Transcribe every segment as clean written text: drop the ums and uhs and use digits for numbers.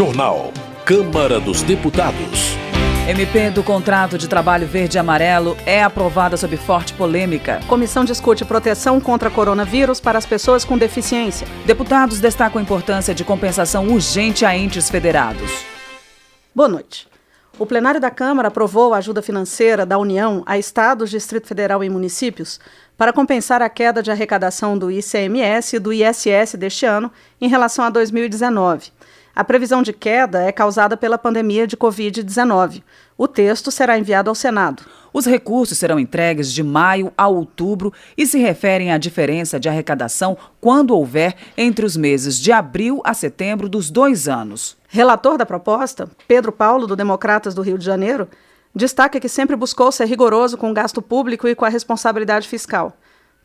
Jornal. Câmara dos Deputados. MP do contrato de trabalho verde e amarelo é aprovada sob forte polêmica. Comissão discute proteção contra coronavírus para as pessoas com deficiência. Deputados destacam a importância de compensação urgente a entes federados. Boa noite. O plenário da Câmara aprovou a ajuda financeira da União a estados, Distrito Federal e municípios para compensar a queda de arrecadação do ICMS e do ISS deste ano em relação a 2019. A previsão de queda é causada pela pandemia de Covid-19. O texto será enviado ao Senado. Os recursos serão entregues de maio a outubro e se referem à diferença de arrecadação quando houver entre os meses de abril a setembro dos 2 anos. Relator da proposta, Pedro Paulo, do Democratas do Rio de Janeiro, destaca que sempre buscou ser rigoroso com o gasto público e com a responsabilidade fiscal.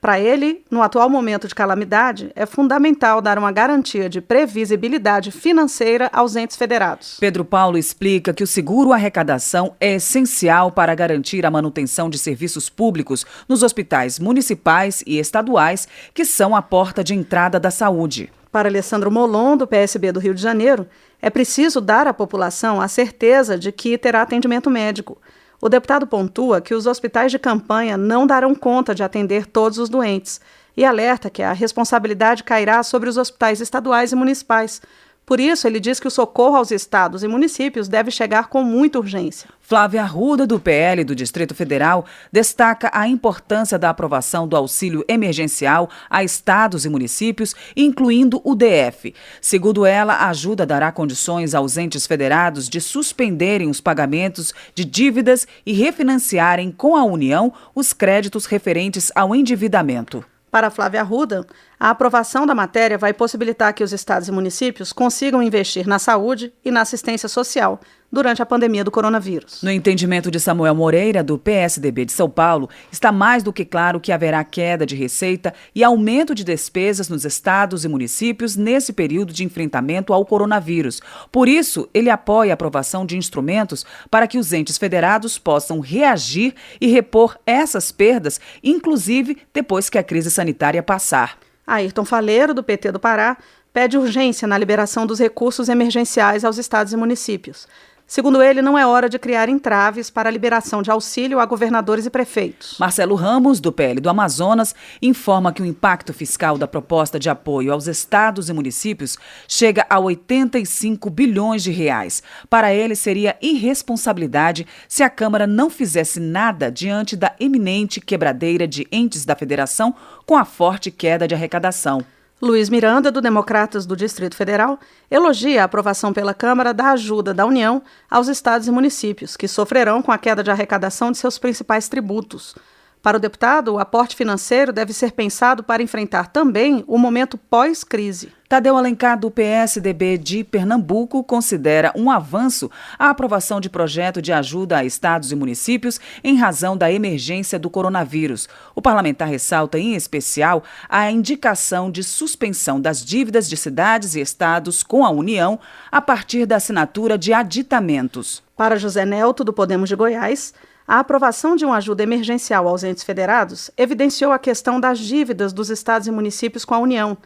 Para ele, no atual momento de calamidade, é fundamental dar uma garantia de previsibilidade financeira aos entes federados. Pedro Paulo explica que o seguro-arrecadação é essencial para garantir a manutenção de serviços públicos nos hospitais municipais e estaduais, que são a porta de entrada da saúde. Para Alessandro Molon, do PSB do Rio de Janeiro, é preciso dar à população a certeza de que terá atendimento médico. O deputado pontua que os hospitais de campanha não darão conta de atender todos os doentes e alerta que a responsabilidade cairá sobre os hospitais estaduais e municipais. Por isso, ele diz que o socorro aos estados e municípios deve chegar com muita urgência. Flávia Arruda, do PL do Distrito Federal, destaca a importância da aprovação do auxílio emergencial a estados e municípios, incluindo o DF. Segundo ela, a ajuda dará condições aos entes federados de suspenderem os pagamentos de dívidas e refinanciarem com a União os créditos referentes ao endividamento. Para Flávia Arruda, a aprovação da matéria vai possibilitar que os estados e municípios consigam investir na saúde e na assistência social durante a pandemia do coronavírus. No entendimento de Samuel Moreira, do PSDB de São Paulo, está mais do que claro que haverá queda de receita e aumento de despesas nos estados e municípios nesse período de enfrentamento ao coronavírus. Por isso, ele apoia a aprovação de instrumentos para que os entes federados possam reagir e repor essas perdas, inclusive depois que a crise sanitária passar. Ayrton Faleiro, do PT do Pará, pede urgência na liberação dos recursos emergenciais aos estados e municípios. Segundo ele, não é hora de criar entraves para a liberação de auxílio a governadores e prefeitos. Marcelo Ramos, do PL do Amazonas, informa que o impacto fiscal da proposta de apoio aos estados e municípios chega a 85 bilhões de reais. Para ele, seria irresponsabilidade se a Câmara não fizesse nada diante da iminente quebradeira de entes da federação com a forte queda de arrecadação. Luiz Miranda, do Democratas do Distrito Federal, elogia a aprovação pela Câmara da ajuda da União aos estados e municípios, que sofrerão com a queda de arrecadação de seus principais tributos. Para o deputado, o aporte financeiro deve ser pensado para enfrentar também o momento pós-crise. Tadeu Alencar, do PSDB de Pernambuco, considera um avanço a aprovação de projeto de ajuda a estados e municípios em razão da emergência do coronavírus. O parlamentar ressalta, em especial, a indicação de suspensão das dívidas de cidades e estados com a União a partir da assinatura de aditamentos. Para José Nelto, do Podemos de Goiás, a aprovação de uma ajuda emergencial aos entes federados evidenciou a questão das dívidas dos estados e municípios com a União.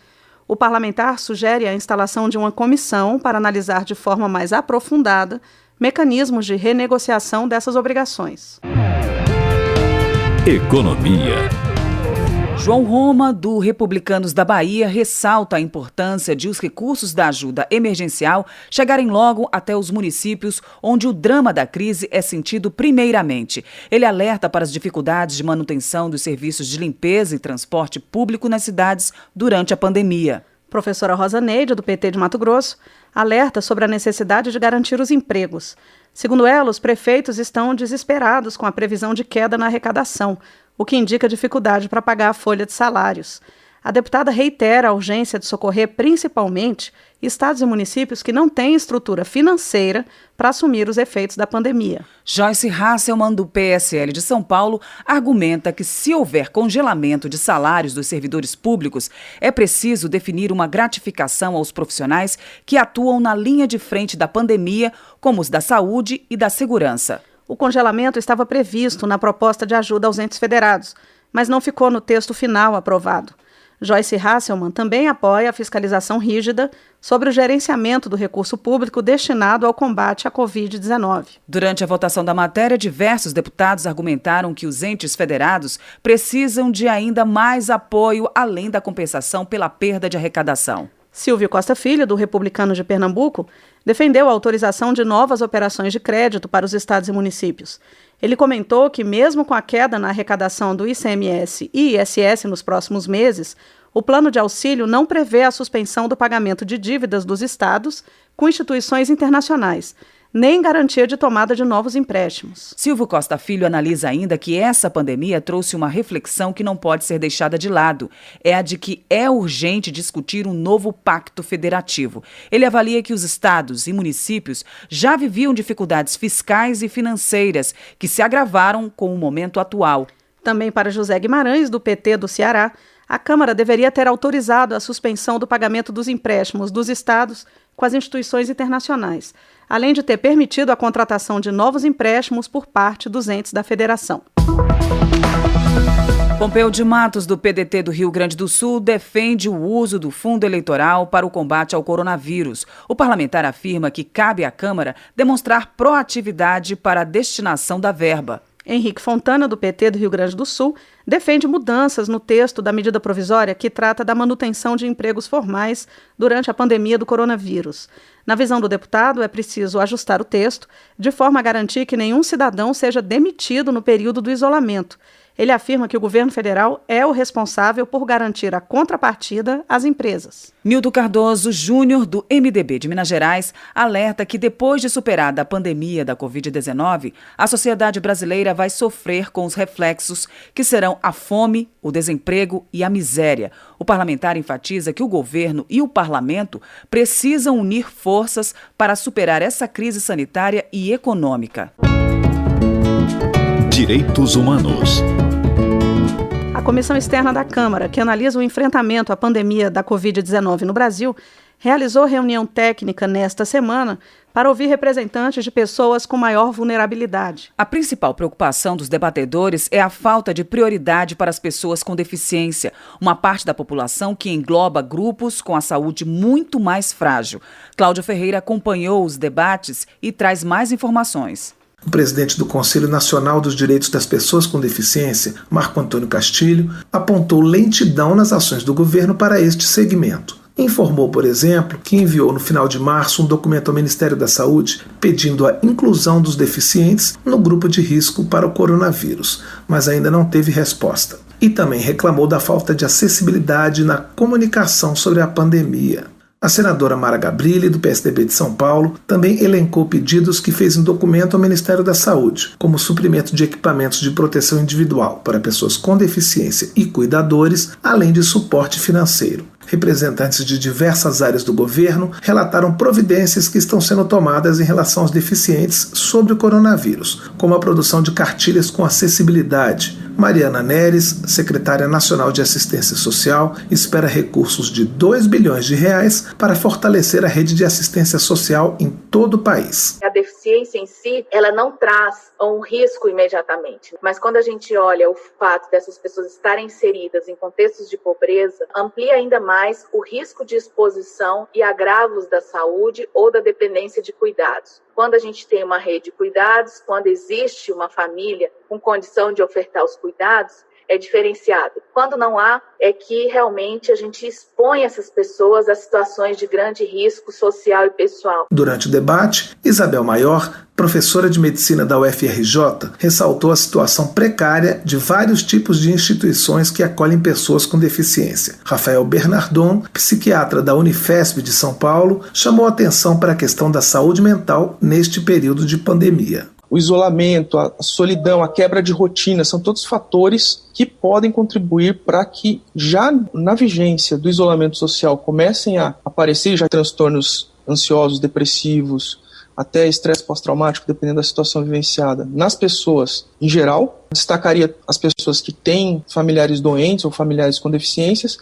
O parlamentar sugere a instalação de uma comissão para analisar de forma mais aprofundada mecanismos de renegociação dessas obrigações. Economia. João Roma, do Republicanos da Bahia, ressalta a importância de os recursos da ajuda emergencial chegarem logo até os municípios onde o drama da crise é sentido primeiramente. Ele alerta para as dificuldades de manutenção dos serviços de limpeza e transporte público nas cidades durante a pandemia. Professora Rosa Neide, do PT de Mato Grosso, alerta sobre a necessidade de garantir os empregos. Segundo ela, os prefeitos estão desesperados com a previsão de queda na arrecadação, o que indica dificuldade para pagar a folha de salários. A deputada reitera a urgência de socorrer principalmente estados e municípios que não têm estrutura financeira para assumir os efeitos da pandemia. Joyce Hasselmann, do PSL de São Paulo, argumenta que se houver congelamento de salários dos servidores públicos, é preciso definir uma gratificação aos profissionais que atuam na linha de frente da pandemia, como os da saúde e da segurança. O congelamento estava previsto na proposta de ajuda aos entes federados, mas não ficou no texto final aprovado. Joyce Hasselmann também apoia a fiscalização rígida sobre o gerenciamento do recurso público destinado ao combate à Covid-19. Durante a votação da matéria, diversos deputados argumentaram que os entes federados precisam de ainda mais apoio além da compensação pela perda de arrecadação. Silvio Costa Filho, do Republicanos de Pernambuco, defendeu a autorização de novas operações de crédito para os estados e municípios. Ele comentou que, mesmo com a queda na arrecadação do ICMS e ISS nos próximos meses, o plano de auxílio não prevê a suspensão do pagamento de dívidas dos estados com instituições internacionais, nem garantia de tomada de novos empréstimos. Silvio Costa Filho analisa ainda que essa pandemia trouxe uma reflexão que não pode ser deixada de lado. É a de que é urgente discutir um novo pacto federativo. Ele avalia que os estados e municípios já viviam dificuldades fiscais e financeiras que se agravaram com o momento atual. Também para José Guimarães, do PT do Ceará, a Câmara deveria ter autorizado a suspensão do pagamento dos empréstimos dos estados com as instituições internacionais, além de ter permitido a contratação de novos empréstimos por parte dos entes da federação. Pompeu de Matos, do PDT do Rio Grande do Sul, defende o uso do fundo eleitoral para o combate ao coronavírus. O parlamentar afirma que cabe à Câmara demonstrar proatividade para a destinação da verba. Henrique Fontana, do PT do Rio Grande do Sul, defende mudanças no texto da medida provisória que trata da manutenção de empregos formais durante a pandemia do coronavírus. Na visão do deputado, é preciso ajustar o texto de forma a garantir que nenhum cidadão seja demitido no período do isolamento. Ele afirma que o governo federal é o responsável por garantir a contrapartida às empresas. Milton Cardoso Júnior, do MDB de Minas Gerais, alerta que depois de superada a pandemia da Covid-19, a sociedade brasileira vai sofrer com os reflexos que serão a fome, o desemprego e a miséria. O parlamentar enfatiza que o governo e o parlamento precisam unir forças para superar essa crise sanitária e econômica. Direitos Humanos. A Comissão Externa da Câmara, que analisa o enfrentamento à pandemia da Covid-19 no Brasil, realizou reunião técnica nesta semana para ouvir representantes de pessoas com maior vulnerabilidade. A principal preocupação dos debatedores é a falta de prioridade para as pessoas com deficiência, uma parte da população que engloba grupos com a saúde muito mais frágil. Cláudio Ferreira acompanhou os debates e traz mais informações. O presidente do Conselho Nacional dos Direitos das Pessoas com Deficiência, Marco Antônio Castilho, apontou lentidão nas ações do governo para este segmento. Informou, por exemplo, que enviou no final de março um documento ao Ministério da Saúde pedindo a inclusão dos deficientes no grupo de risco para o coronavírus, mas ainda não teve resposta. E também reclamou da falta de acessibilidade na comunicação sobre a pandemia. A senadora Mara Gabrilli, do PSDB de São Paulo, também elencou pedidos que fez em documento ao Ministério da Saúde, como suprimento de equipamentos de proteção individual para pessoas com deficiência e cuidadores, além de suporte financeiro. Representantes de diversas áreas do governo relataram providências que estão sendo tomadas em relação aos deficientes sobre o coronavírus, como a produção de cartilhas com acessibilidade. Mariana Neres, secretária nacional de Assistência Social, espera recursos de R$2 bilhões para fortalecer a rede de assistência social em todo o país. A deficiência em si, ela não traz um risco imediatamente, mas quando a gente olha o fato dessas pessoas estarem inseridas em contextos de pobreza, amplia ainda mais o risco de exposição e agravos da saúde ou da dependência de cuidados. Quando a gente tem uma rede de cuidados, quando existe uma família com condição de ofertar os cuidados, é diferenciado. Quando não há, é que realmente a gente expõe essas pessoas a situações de grande risco social e pessoal. Durante o debate, Isabel Maior, professora de medicina da UFRJ, ressaltou a situação precária de vários tipos de instituições que acolhem pessoas com deficiência. Rafael Bernardon, psiquiatra da Unifesp de São Paulo, chamou atenção para a questão da saúde mental neste período de pandemia. O isolamento, a solidão, a quebra de rotina, são todos fatores que podem contribuir para que já na vigência do isolamento social comecem a aparecer já transtornos ansiosos, depressivos, até estresse pós-traumático, dependendo da situação vivenciada. Nas pessoas em geral, destacaria as pessoas que têm familiares doentes ou familiares com deficiências.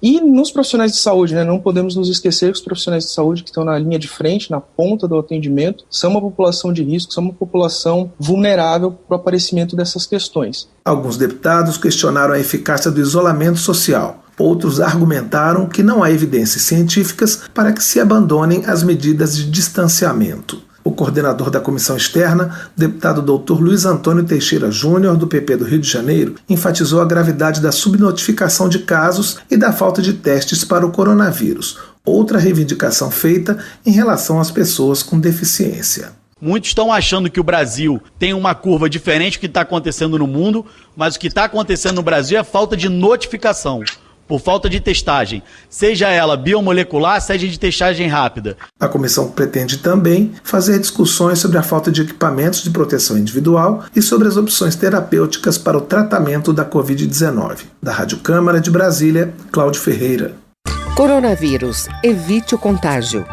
E nos profissionais de saúde, não podemos nos esquecer que os profissionais de saúde que estão na linha de frente, na ponta do atendimento, são uma população de risco, são uma população vulnerável para o aparecimento dessas questões. Alguns deputados questionaram a eficácia do isolamento social. Outros argumentaram que não há evidências científicas para que se abandonem as medidas de distanciamento. O coordenador da comissão externa, deputado Dr. Luiz Antônio Teixeira Júnior, do PP do Rio de Janeiro, enfatizou a gravidade da subnotificação de casos e da falta de testes para o coronavírus, outra reivindicação feita em relação às pessoas com deficiência. Muitos estão achando que o Brasil tem uma curva diferente do que está acontecendo no mundo, mas o que está acontecendo no Brasil é falta de notificação, por falta de testagem, seja ela biomolecular, seja de testagem rápida. A comissão pretende também fazer discussões sobre a falta de equipamentos de proteção individual e sobre as opções terapêuticas para o tratamento da Covid-19. Da Rádio Câmara de Brasília, Cláudio Ferreira. Coronavírus. Evite o contágio.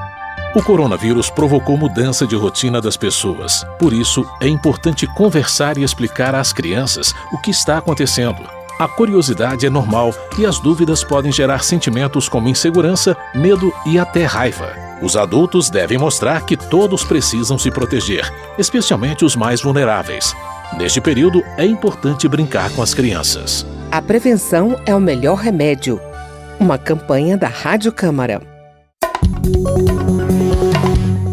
O coronavírus provocou mudança de rotina das pessoas. Por isso, é importante conversar e explicar às crianças o que está acontecendo. A curiosidade é normal e as dúvidas podem gerar sentimentos como insegurança, medo e até raiva. Os adultos devem mostrar que todos precisam se proteger, especialmente os mais vulneráveis. Neste período, é importante brincar com as crianças. A prevenção é o melhor remédio. Uma campanha da Rádio Câmara.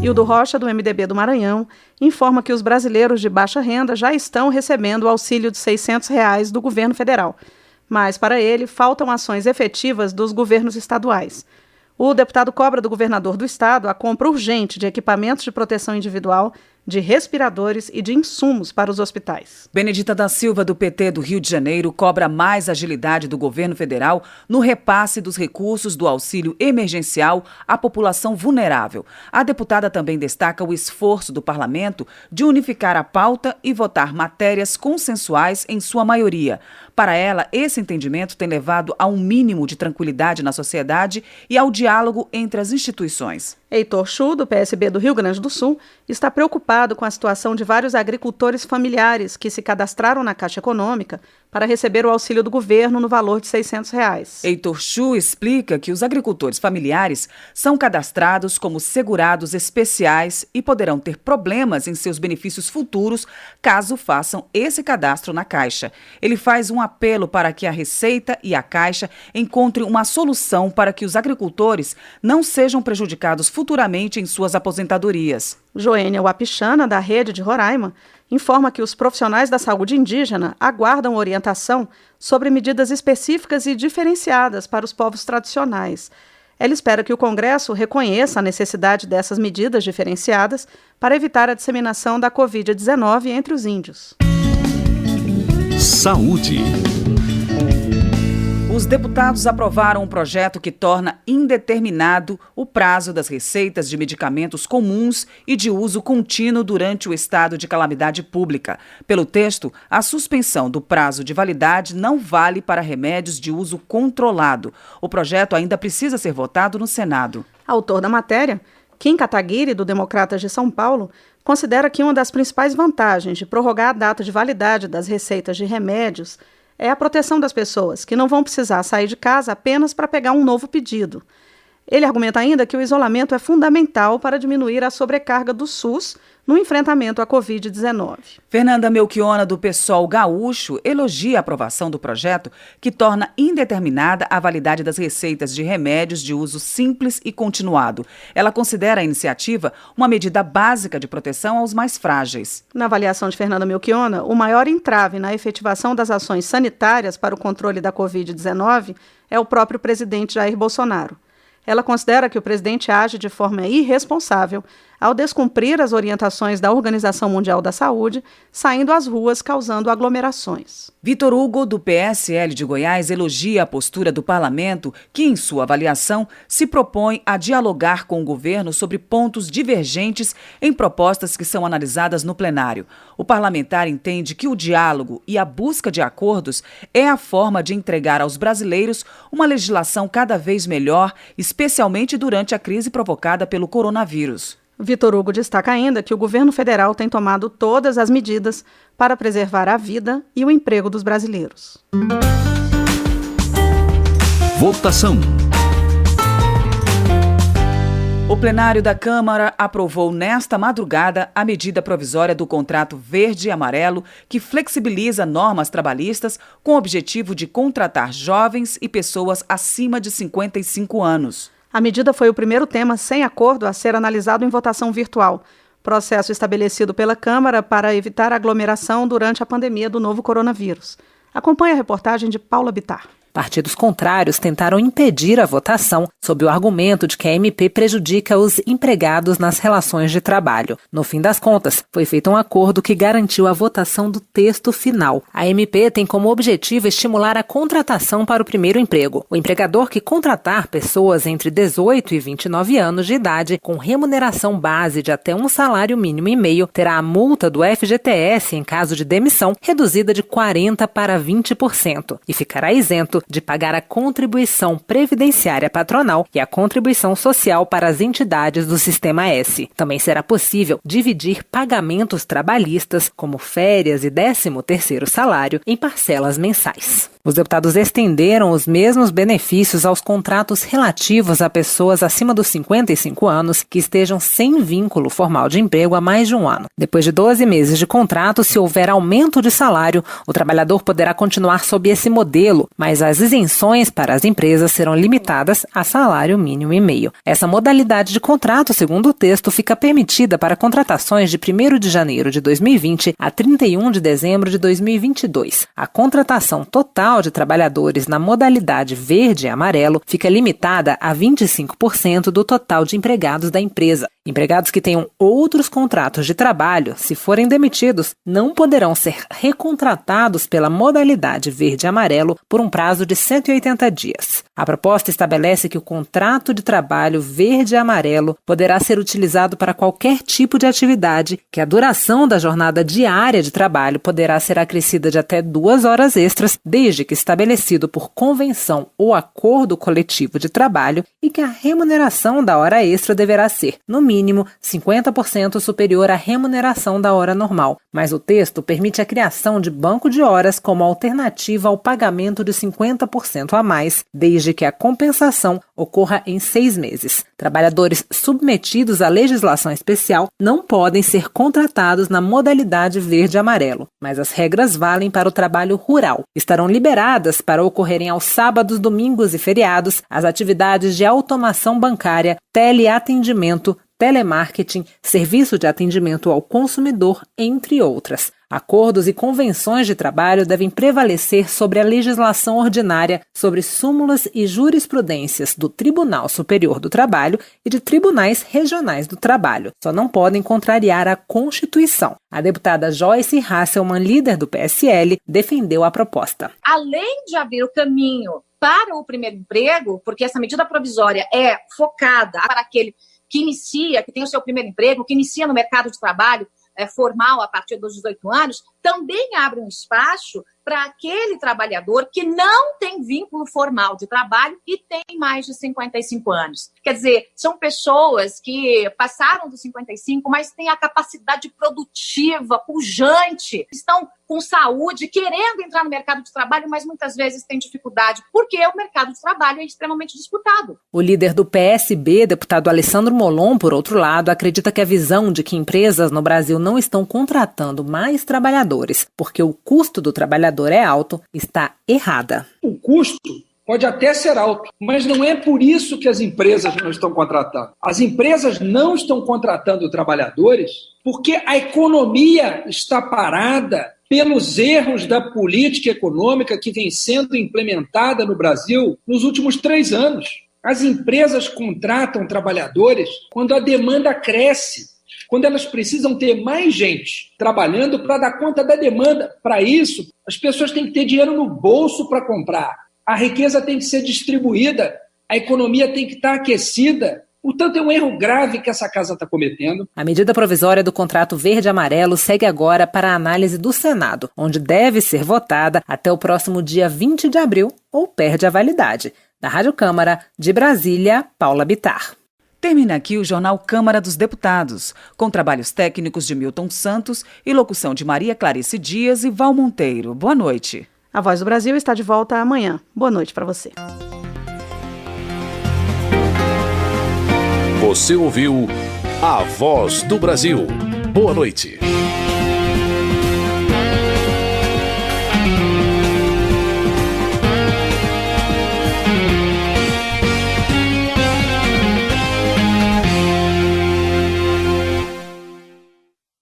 Hildo Rocha, do MDB do Maranhão, informa que os brasileiros de baixa renda já estão recebendo o auxílio de R$ 600 do governo federal. Mas, para ele, faltam ações efetivas dos governos estaduais. O deputado cobra do governador do estado a compra urgente de equipamentos de proteção individual, de respiradores e de insumos para os hospitais. Benedita da Silva, do PT do Rio de Janeiro, cobra mais agilidade do governo federal no repasse dos recursos do auxílio emergencial à população vulnerável. A deputada também destaca o esforço do parlamento de unificar a pauta e votar matérias consensuais em sua maioria. Para ela, esse entendimento tem levado a um mínimo de tranquilidade na sociedade e ao diálogo entre as instituições. Heitor Chu, do PSB do Rio Grande do Sul, está preocupado com a situação de vários agricultores familiares que se cadastraram na Caixa Econômica para receber o auxílio do governo no valor de R$ 600. Heitor Chu explica que os agricultores familiares são cadastrados como segurados especiais e poderão ter problemas em seus benefícios futuros caso façam esse cadastro na Caixa. Ele faz um apelo para que a Receita e a Caixa encontrem uma solução para que os agricultores não sejam prejudicados futuramente em suas aposentadorias. Joênia Wapichana, da Rede de Roraima, informa que os profissionais da saúde indígena aguardam orientação sobre medidas específicas e diferenciadas para os povos tradicionais. Ela espera que o Congresso reconheça a necessidade dessas medidas diferenciadas para evitar a disseminação da Covid-19 entre os índios. Saúde. Os deputados aprovaram um projeto que torna indeterminado o prazo das receitas de medicamentos comuns e de uso contínuo durante o estado de calamidade pública. Pelo texto, a suspensão do prazo de validade não vale para remédios de uso controlado. O projeto ainda precisa ser votado no Senado. Autor da matéria, Kim Kataguiri, do Democratas de São Paulo, considera que uma das principais vantagens de prorrogar a data de validade das receitas de remédios é a proteção das pessoas, que não vão precisar sair de casa apenas para pegar um novo pedido. Ele argumenta ainda que o isolamento é fundamental para diminuir a sobrecarga do SUS no enfrentamento à Covid-19. Fernanda Melchiona, do PSOL gaúcho, elogia a aprovação do projeto que torna indeterminada a validade das receitas de remédios de uso simples e continuado. Ela considera a iniciativa uma medida básica de proteção aos mais frágeis. Na avaliação de Fernanda Melchiona, o maior entrave na efetivação das ações sanitárias para o controle da Covid-19 é o próprio presidente Jair Bolsonaro. Ela considera que o presidente age de forma irresponsável ao descumprir as orientações da Organização Mundial da Saúde, saindo às ruas causando aglomerações. Vitor Hugo, do PSL de Goiás, elogia a postura do parlamento que, em sua avaliação, se propõe a dialogar com o governo sobre pontos divergentes em propostas que são analisadas no plenário. O parlamentar entende que o diálogo e a busca de acordos é a forma de entregar aos brasileiros uma legislação cada vez melhor, especialmente durante a crise provocada pelo coronavírus. Vitor Hugo destaca ainda que o governo federal tem tomado todas as medidas para preservar a vida e o emprego dos brasileiros. Votação. O plenário da Câmara aprovou nesta madrugada a medida provisória do contrato verde e amarelo que flexibiliza normas trabalhistas com o objetivo de contratar jovens e pessoas acima de 55 anos. A medida foi o primeiro tema sem acordo a ser analisado em votação virtual, processo estabelecido pela Câmara para evitar aglomeração durante a pandemia do novo coronavírus. Acompanhe a reportagem de Paula Bittar. Partidos contrários tentaram impedir a votação sob o argumento de que a MP prejudica os empregados nas relações de trabalho. No fim das contas, foi feito um acordo que garantiu a votação do texto final. A MP tem como objetivo estimular a contratação para o primeiro emprego. O empregador que contratar pessoas entre 18 e 29 anos de idade com remuneração base de até um salário mínimo e meio terá a multa do FGTS em caso de demissão reduzida de 40% para 20% e ficará isento de pagar a contribuição previdenciária patronal e a contribuição social para as entidades do Sistema S. Também será possível dividir pagamentos trabalhistas, como férias e 13º salário, em parcelas mensais. Os deputados estenderam os mesmos benefícios aos contratos relativos a pessoas acima dos 55 anos que estejam sem vínculo formal de emprego há mais de um ano. Depois de 12 meses de contrato, se houver aumento de salário, o trabalhador poderá continuar sob esse modelo, mas as isenções para as empresas serão limitadas a salário mínimo e meio. Essa modalidade de contrato, segundo o texto, fica permitida para contratações de 1º de janeiro de 2020 a 31 de dezembro de 2022. A contratação total de trabalhadores na modalidade verde e amarelo fica limitada a 25% do total de empregados da empresa. Empregados que tenham outros contratos de trabalho, se forem demitidos, não poderão ser recontratados pela modalidade verde e amarelo por um prazo de 180 dias. A proposta estabelece que o contrato de trabalho verde e amarelo poderá ser utilizado para qualquer tipo de atividade, que a duração da jornada diária de trabalho poderá ser acrescida de até 2 horas extras, desde que estabelecido por convenção ou acordo coletivo de trabalho, e que a remuneração da hora extra deverá ser, no mínimo, 50% superior à remuneração da hora normal. Mas o texto permite a criação de banco de horas como alternativa ao pagamento de 50% a mais, desde que a compensação ocorra em 6 meses. Trabalhadores submetidos à legislação especial não podem ser contratados na modalidade verde e amarelo, mas as regras valem para o trabalho rural. Estarão liberadas para ocorrerem aos sábados, domingos e feriados as atividades de automação bancária, teleatendimento, telemarketing, serviço de atendimento ao consumidor, entre outras. Acordos e convenções de trabalho devem prevalecer sobre a legislação ordinária, sobre súmulas e jurisprudências do Tribunal Superior do Trabalho e de tribunais regionais do trabalho. Só não podem contrariar a Constituição. A deputada Joyce Hasselmann, líder do PSL, defendeu a proposta. Além de abrir o caminho para o primeiro emprego, porque essa medida provisória é focada para aquele que inicia, que tem o seu primeiro emprego, que inicia no mercado de trabalho formal a partir dos 18 anos, também abre um espaço para aquele trabalhador que não tem vínculo formal de trabalho e tem mais de 55 anos. Quer dizer, são pessoas que passaram dos 55, mas têm a capacidade produtiva, pujante, estão com saúde, querendo entrar no mercado de trabalho, mas muitas vezes têm dificuldade, porque o mercado de trabalho é extremamente disputado. O líder do PSB, deputado Alessandro Molon, por outro lado, acredita que a visão de que empresas no Brasil não estão contratando mais trabalhadores porque o custo do trabalhador é alto, está errada. O custo pode até ser alto, mas não é por isso que as empresas não estão contratando. As empresas não estão contratando trabalhadores porque a economia está parada pelos erros da política econômica que vem sendo implementada no Brasil nos últimos 3 anos. As empresas contratam trabalhadores quando a demanda cresce, quando elas precisam ter mais gente trabalhando para dar conta da demanda. Para isso, as pessoas têm que ter dinheiro no bolso para comprar. A riqueza tem que ser distribuída, a economia tem que estar aquecida. Portanto, é um erro grave que essa casa está cometendo. A medida provisória do contrato verde-amarelo segue agora para a análise do Senado, onde deve ser votada até o próximo dia 20 de abril ou perde a validade. Da Rádio Câmara, de Brasília, Paula Bittar. Termina aqui o Jornal Câmara dos Deputados, com trabalhos técnicos de Milton Santos e locução de Maria Clarice Dias e Val Monteiro. Boa noite. A Voz do Brasil está de volta amanhã. Boa noite para você. Você ouviu A Voz do Brasil. Boa noite.